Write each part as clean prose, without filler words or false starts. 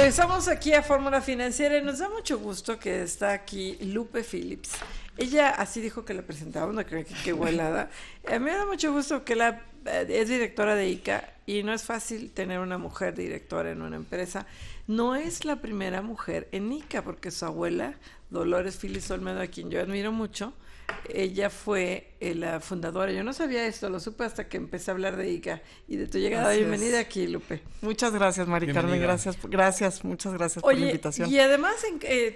Regresamos aquí a Fórmula Financiera y nos da mucho gusto que está aquí Lupe Phillips. Ella así dijo que la presentaba, no creo que qué huelada. A mí me da mucho gusto que es directora de ICA y no es fácil tener una mujer directora en una empresa. No es la primera mujer en ICA porque su abuela, Dolores Phillips Olmedo, a quien yo admiro mucho, ella fue la fundadora. Yo no sabía esto, lo supe hasta que empecé a hablar de ICA y de tu llegada. Así Bienvenida es. aquí, Lupe. Muchas gracias, Mari Carmen, gracias, muchas gracias por la invitación. Y además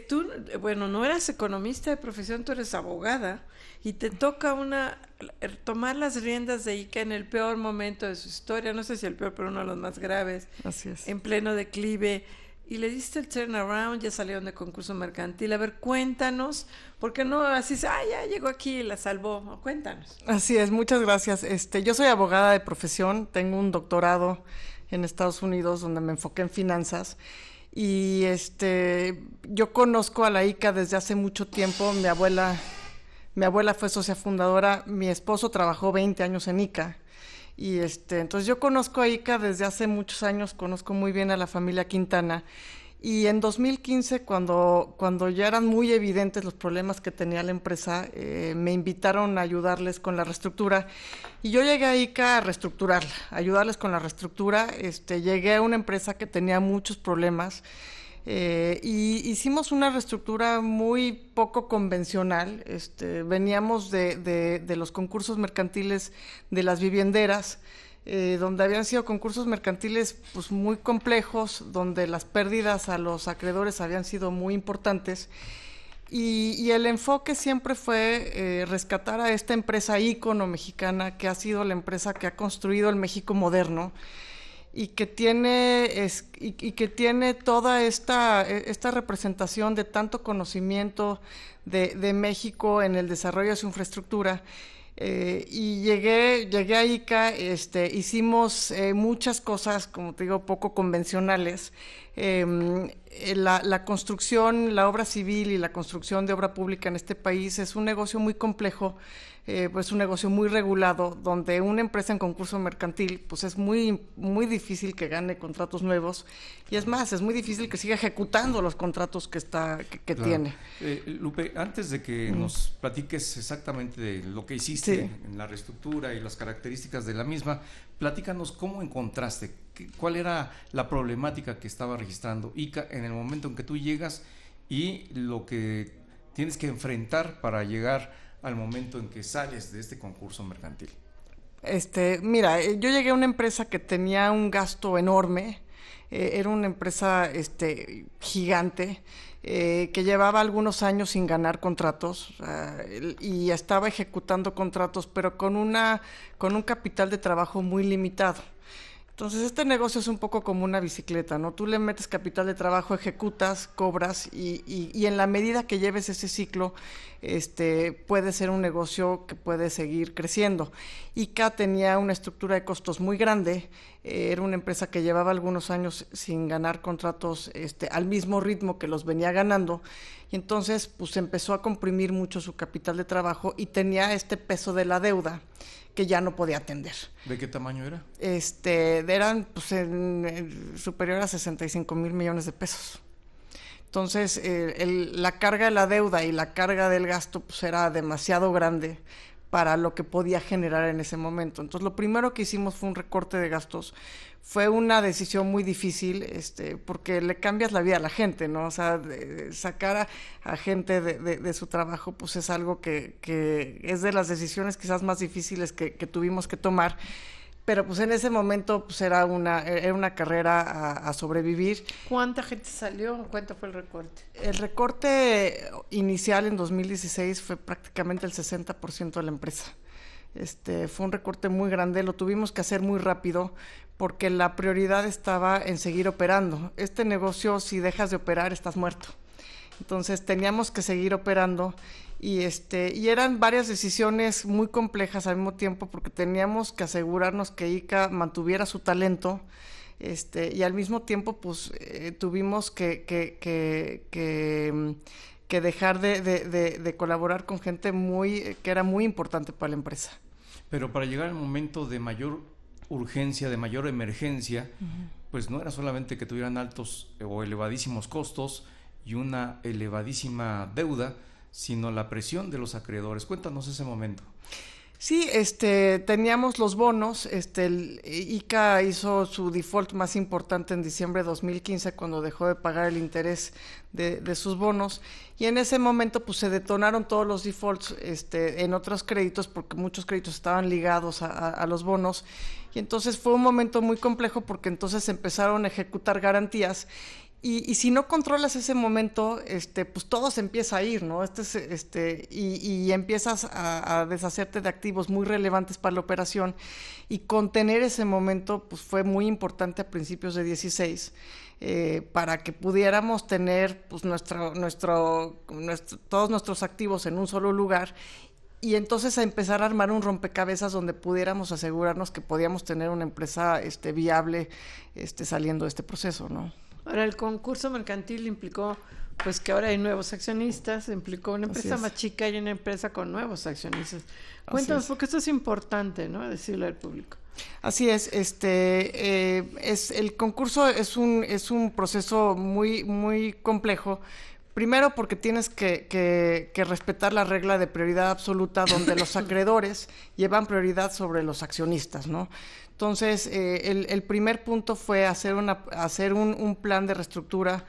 tú, bueno, no eras economista de profesión, tú eres abogada y te toca tomar las riendas de ICA en el peor momento de su historia, no sé si el peor, pero uno de los más graves. Así es. En pleno declive. Y le diste el turnaround, ya salieron de concurso mercantil. A ver, cuéntanos, porque no así, ya llegó aquí y la salvó. Cuéntanos. Así es, muchas gracias. Yo soy abogada de profesión, tengo un doctorado en Estados Unidos donde me enfoqué en finanzas y yo conozco a la ICA desde hace mucho tiempo. Mi abuela fue socia fundadora, mi esposo trabajó 20 años en ICA. Y entonces yo conozco a ICA desde hace muchos años, conozco muy bien a la familia Quintana. Y en 2015, cuando ya eran muy evidentes los problemas que tenía la empresa, me invitaron a ayudarles con la reestructura. Y yo llegué a ICA a reestructurarla, a ayudarles con la reestructura. Llegué a una empresa que tenía muchos problemas. Y hicimos una reestructura muy poco convencional. Veníamos de los concursos mercantiles de las vivienderas, donde habían sido concursos mercantiles pues muy complejos, donde las pérdidas a los acreedores habían sido muy importantes. Y el enfoque siempre fue rescatar a esta empresa ícono mexicana, que ha sido la empresa que ha construido el México moderno, y que tiene toda esta representación de tanto conocimiento de México en el desarrollo de su infraestructura. Y llegué a ICA, hicimos muchas cosas, como te digo, poco convencionales. La construcción, la obra civil y la construcción de obra pública en este país es un negocio muy complejo, pues un negocio muy regulado, donde una empresa en concurso mercantil pues es muy, muy difícil que gane contratos nuevos, y es más, es muy difícil que siga ejecutando los contratos que claro. Tiene. Lupe, antes de que nos platiques exactamente de lo que hiciste en la reestructura y las características de la misma, platícanos cómo encontraste, cuál era la problemática que estaba registrando ICA en el momento en que tú llegas y lo que tienes que enfrentar para llegar al momento en que sales de este concurso mercantil. Mira, yo llegué a una empresa que tenía un gasto enorme, era una empresa gigante, que llevaba algunos años sin ganar contratos, y estaba ejecutando contratos, pero con un capital de trabajo muy limitado. Entonces este negocio es un poco como una bicicleta, ¿no? Tú le metes capital de trabajo, ejecutas, cobras y en la medida que lleves ese ciclo, puede ser un negocio que puede seguir creciendo. ICA tenía una estructura de costos muy grande, era una empresa que llevaba algunos años sin ganar contratos al mismo ritmo que los venía ganando, y entonces pues empezó a comprimir mucho su capital de trabajo y tenía este peso de la deuda que ya no podía atender. ¿De qué tamaño era? Eran pues superior a 65 mil millones de pesos. Entonces, la carga de la deuda y la carga del gasto pues era demasiado grande para lo que podía generar en ese momento. Entonces, lo primero que hicimos fue un recorte de gastos. Fue una decisión muy difícil, porque le cambias la vida a la gente, ¿no? O sea, sacar a gente de su trabajo, pues es algo que es de las decisiones quizás más difíciles que tuvimos que tomar. Pero pues en ese momento pues era una carrera a sobrevivir. ¿Cuánta gente salió? ¿Cuánto fue el recorte? El recorte inicial en 2016 fue prácticamente el 60% de la empresa. Fue un recorte muy grande, lo tuvimos que hacer muy rápido porque la prioridad estaba en seguir operando. Este negocio, si dejas de operar, estás muerto. Entonces teníamos que seguir operando y eran varias decisiones muy complejas al mismo tiempo porque teníamos que asegurarnos que ICA mantuviera su talento, y al mismo tiempo pues tuvimos que dejar de colaborar con gente que era muy importante para la empresa. Pero para llegar al momento de mayor urgencia, de mayor emergencia, pues no era solamente que tuvieran altos o elevadísimos costos y una elevadísima deuda, sino la presión de los acreedores. Cuéntanos ese momento. Sí, teníamos los bonos, el ICA hizo su default más importante en diciembre de 2015 cuando dejó de pagar el interés de sus bonos, y en ese momento pues se detonaron todos los defaults en otros créditos, porque muchos créditos estaban ligados a los bonos, y entonces fue un momento muy complejo porque entonces empezaron a ejecutar garantías. Y si no controlas ese momento, pues todo se empieza a ir, ¿no? Y empiezas a deshacerte de activos muy relevantes para la operación, y contener ese momento pues fue muy importante a principios de 16, para que pudiéramos tener pues todos nuestros activos en un solo lugar, y entonces a empezar a armar un rompecabezas donde pudiéramos asegurarnos que podíamos tener una empresa viable saliendo de este proceso, ¿no? Ahora, el concurso mercantil implicó pues que ahora hay nuevos accionistas, implicó una empresa más chica y una empresa con nuevos accionistas. Cuéntanos, porque esto es importante, ¿no? Decirlo al público. Así es, el concurso es un proceso muy complejo. Primero porque tienes que respetar la regla de prioridad absoluta, donde los acreedores llevan prioridad sobre los accionistas, ¿no? Entonces, el primer punto fue hacer un plan de reestructura,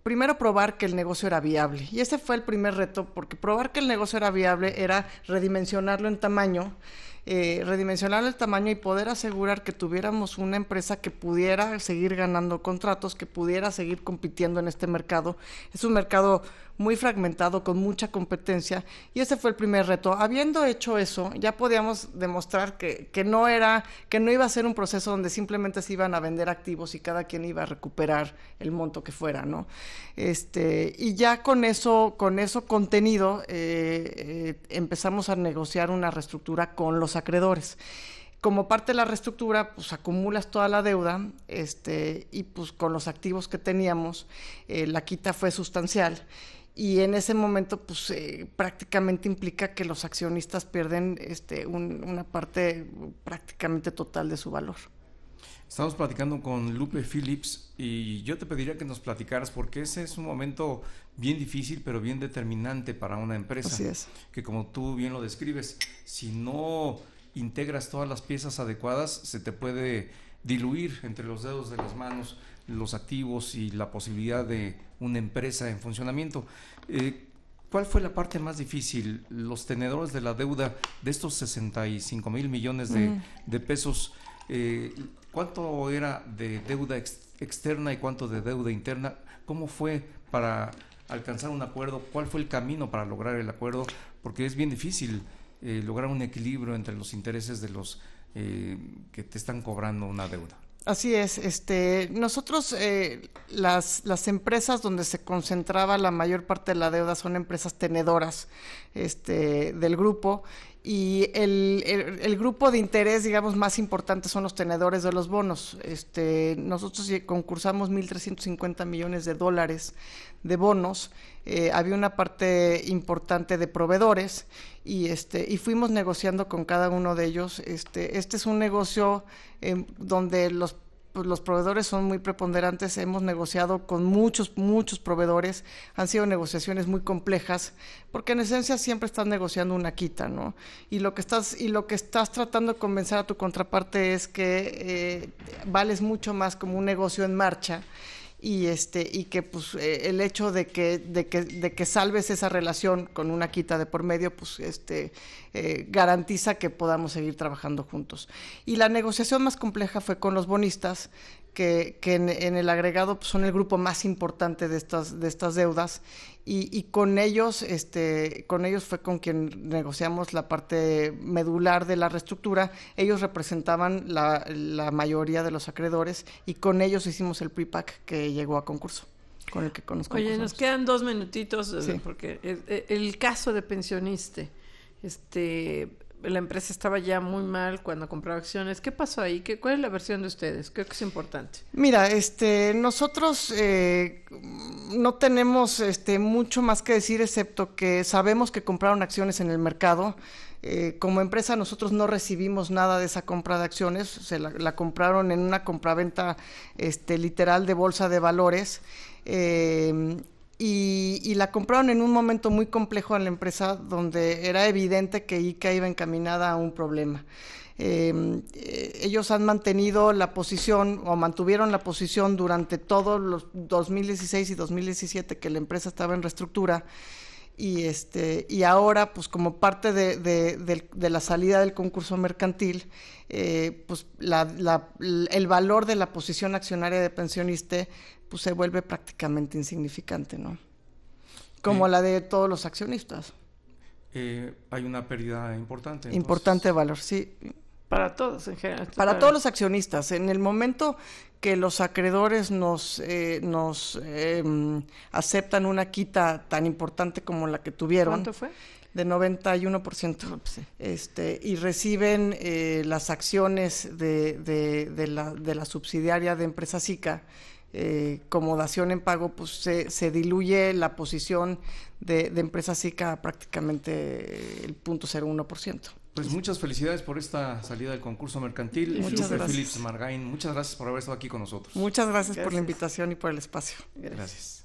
primero probar que el negocio era viable. Y ese fue el primer reto, porque probar que el negocio era viable era redimensionarlo en tamaño, y poder asegurar que tuviéramos una empresa que pudiera seguir ganando contratos, que pudiera seguir compitiendo en este mercado. Es un mercado muy fragmentado, con mucha competencia, y ese fue el primer reto. Habiendo hecho eso, ya podíamos demostrar que no iba a ser un proceso donde simplemente se iban a vender activos y cada quien iba a recuperar el monto que fuera, ¿no? Y ya con eso contenido, empezamos a negociar una reestructura con los acreedores. Como parte de la reestructura, pues acumulas toda la deuda, y pues con los activos que teníamos, la quita fue sustancial. Y en ese momento, pues prácticamente implica que los accionistas pierden una parte prácticamente total de su valor. Estamos platicando con Lupe Phillips, y yo te pediría que nos platicaras, porque ese es un momento bien difícil, pero bien determinante para una empresa. Así es. Que, como tú bien lo describes, si no integras todas las piezas adecuadas, se te puede diluir entre los dedos de las manos los activos y la posibilidad de una empresa en funcionamiento. ¿Cuál fue la parte más difícil? Los tenedores de la deuda, de estos 65 mil millones de pesos, ¿cuánto era de deuda externa y cuánto de deuda interna? ¿Cómo fue para alcanzar un acuerdo? ¿Cuál fue el camino para lograr el acuerdo? Porque es bien difícil lograr un equilibrio entre los intereses de los que te están cobrando una deuda. Así es, nosotros las empresas donde se concentraba la mayor parte de la deuda son empresas tenedoras del grupo, y el grupo de interés, digamos, más importante son los tenedores de los bonos. Nosotros concursamos $1,350 millones de bonos. Había una parte importante de proveedores, y fuimos negociando con cada uno de ellos. Este es un negocio donde los proveedores son muy preponderantes. Hemos negociado con muchos proveedores. Han sido negociaciones muy complejas, porque en esencia siempre estás negociando una quita, ¿no? Y lo que estás tratando de convencer a tu contraparte es que vales mucho más como un negocio en marcha, y que pues el hecho de que salves esa relación con una quita de por medio, pues garantiza que podamos seguir trabajando juntos. Y la negociación más compleja fue con los bonistas, que en el agregado pues, son el grupo más importante de estas deudas, y con ellos fue con quien negociamos la parte medular de la reestructura. Ellos representaban la mayoría de los acreedores, y con ellos hicimos el pre-pack que llegó a concurso, con el que conozco. Oye, nos quedan 2 minutitos, sí. Porque el caso de Pensioniste, la empresa estaba ya muy mal cuando compraba acciones. ¿Qué pasó ahí? ¿Cuál es la versión de ustedes? Creo que es importante. Mira, nosotros no tenemos mucho más que decir, excepto que sabemos que compraron acciones en el mercado. Como empresa nosotros no recibimos nada de esa compra de acciones, la compraron en una compraventa literal de bolsa de valores, y la compraron en un momento muy complejo en la empresa donde era evidente que ICA iba encaminada a un problema. Ellos han mantenido la posición o mantuvieron la posición durante todos los 2016 y 2017 que la empresa estaba en reestructura, y ahora pues como parte de la salida del concurso mercantil, pues el valor de la posición accionaria de Pensioniste pues se vuelve prácticamente insignificante, ¿no? Como la de todos los accionistas. Hay una pérdida importante. Entonces... Importante valor, sí. Para todos en general. Para todos los accionistas. En el momento que los acreedores nos aceptan una quita tan importante como la que tuvieron. ¿Cuánto fue? De 91%. No, pues sí. Y reciben las acciones de la subsidiaria de Empresas ICA como dación en pago, pues se diluye la posición de Empresas ICA a prácticamente el 0.01%. Pues muchas felicidades por esta salida del concurso mercantil. Muchas Lupe gracias. Phillips Margain, muchas gracias por haber estado aquí con nosotros. Muchas gracias por la invitación y por el espacio. Gracias.